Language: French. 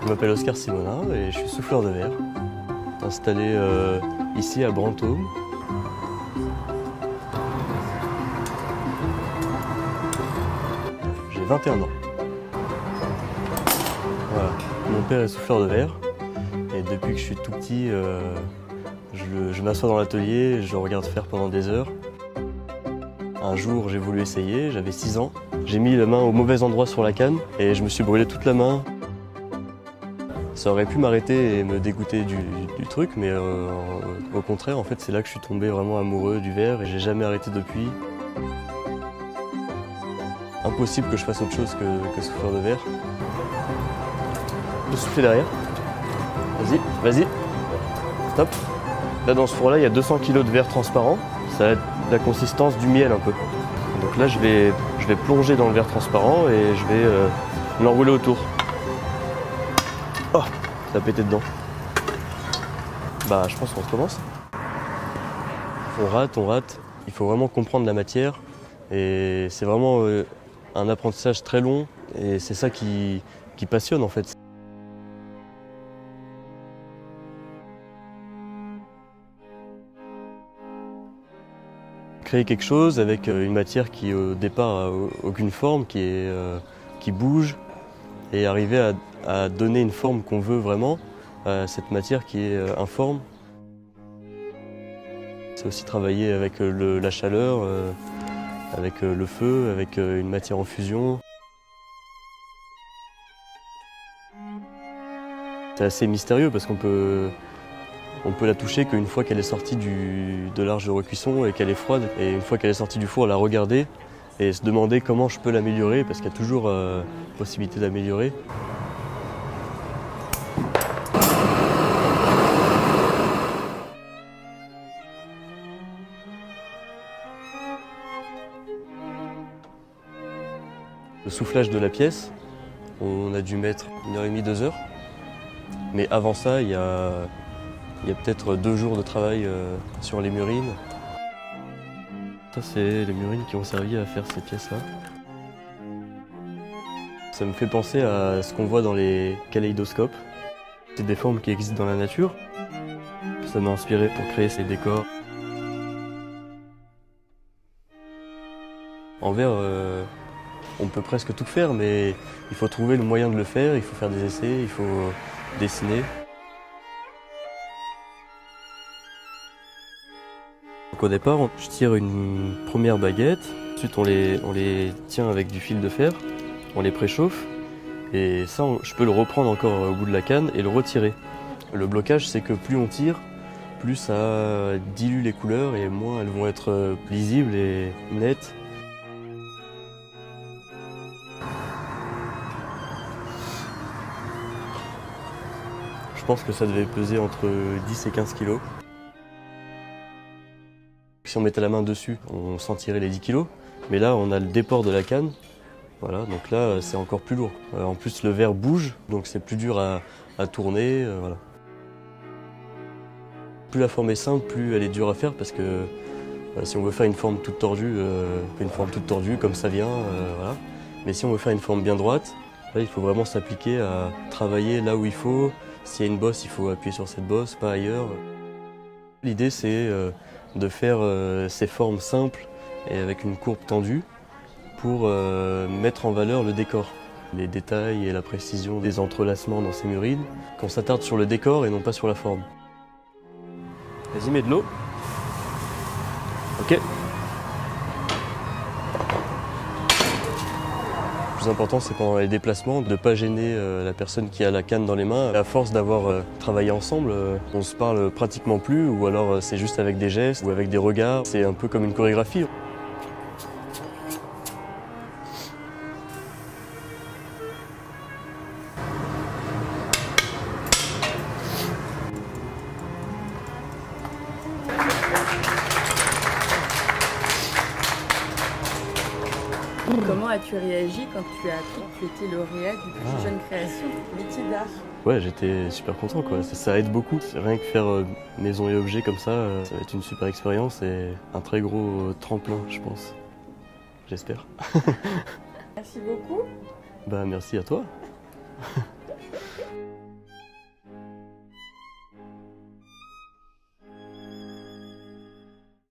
Je m'appelle Oscar Simonin et je suis souffleur de verre, installé ici à Brantôme. J'ai 21 ans. Voilà. Mon père est souffleur de verre et depuis que je suis tout petit, je m'assois dans l'atelier, je regarde faire pendant des heures. Un jour, j'ai voulu essayer, j'avais 6 ans. J'ai mis la main au mauvais endroit sur la canne et je me suis brûlé toute la main. Ça aurait pu m'arrêter et me dégoûter du truc, mais au contraire, en fait, c'est là que je suis tombé vraiment amoureux du verre et j'ai jamais arrêté depuis. Impossible que je fasse autre chose que souffleur de verre. De souffler derrière. Vas-y, vas-y. Stop. Là, dans ce four-là, il y a 200 kg de verre transparent. Ça a la consistance du miel un peu. Donc là, je vais plonger dans le verre transparent et je vais l'enrouler autour. Oh, ça a pété dedans. Bah, je pense qu'on recommence. On rate. Il faut vraiment comprendre la matière. Et c'est vraiment un apprentissage très long. Et c'est ça qui passionne en fait. Créer quelque chose avec une matière qui au départ n'a aucune forme, qui bouge, et arriver à donner une forme qu'on veut vraiment à cette matière qui est informe. C'est aussi travailler avec la chaleur, avec le feu, avec une matière en fusion. C'est assez mystérieux parce qu'on peut la toucher qu'une fois qu'elle est sortie de l'arche de recuisson et qu'elle est froide. Et une fois qu'elle est sortie du four, la regarder et se demander comment je peux l'améliorer parce qu'il y a toujours possibilité d'améliorer. Le soufflage de la pièce, on a dû mettre 1h30, 2 heures. Mais avant ça, il y a peut-être 2 jours de travail sur les murines. Ça, c'est les murines qui ont servi à faire ces pièces-là. Ça me fait penser à ce qu'on voit dans les kaléidoscopes. C'est des formes qui existent dans la nature. Ça m'a inspiré pour créer ces décors. En verre, on peut presque tout faire, mais il faut trouver le moyen de le faire, il faut faire des essais, il faut dessiner. Donc au départ, je tire une première baguette, ensuite on les tient avec du fil de fer, on les préchauffe, et ça je peux le reprendre encore au bout de la canne et le retirer. Le blocage, c'est que plus on tire, plus ça dilue les couleurs et moins elles vont être lisibles et nettes. Je pense que ça devait peser entre 10 et 15 kg. Si on mettait la main dessus, on sentirait les 10 kg. Mais là, on a le déport de la canne. Voilà, donc là, c'est encore plus lourd. En plus, le verre bouge, donc c'est plus dur à tourner. Voilà. Plus la forme est simple, plus elle est dure à faire parce que si on veut faire une forme toute tordue, comme ça vient. Voilà. Mais si on veut faire une forme bien droite, là, il faut vraiment s'appliquer à travailler là où il faut. S'il y a une bosse, il faut appuyer sur cette bosse, pas ailleurs. L'idée, c'est de faire ces formes simples et avec une courbe tendue pour mettre en valeur le décor. Les détails et la précision des entrelacements dans ces murines, qu'on s'attarde sur le décor et non pas sur la forme. Vas-y, mets de l'eau. Ok. Le plus important, c'est pendant les déplacements, de ne pas gêner la personne qui a la canne dans les mains. À force d'avoir travaillé ensemble, on se parle pratiquement plus, ou alors c'est juste avec des gestes ou avec des regards. C'est un peu comme une chorégraphie. Comment as-tu réagi quand tu as appris que tu étais lauréat du plus jeune création métier d'art? Ouais, j'étais super content quoi. Ça aide beaucoup. Rien que faire maison et objets comme ça va être une super expérience et un très gros tremplin, je pense. J'espère. Merci beaucoup. Bah merci à toi.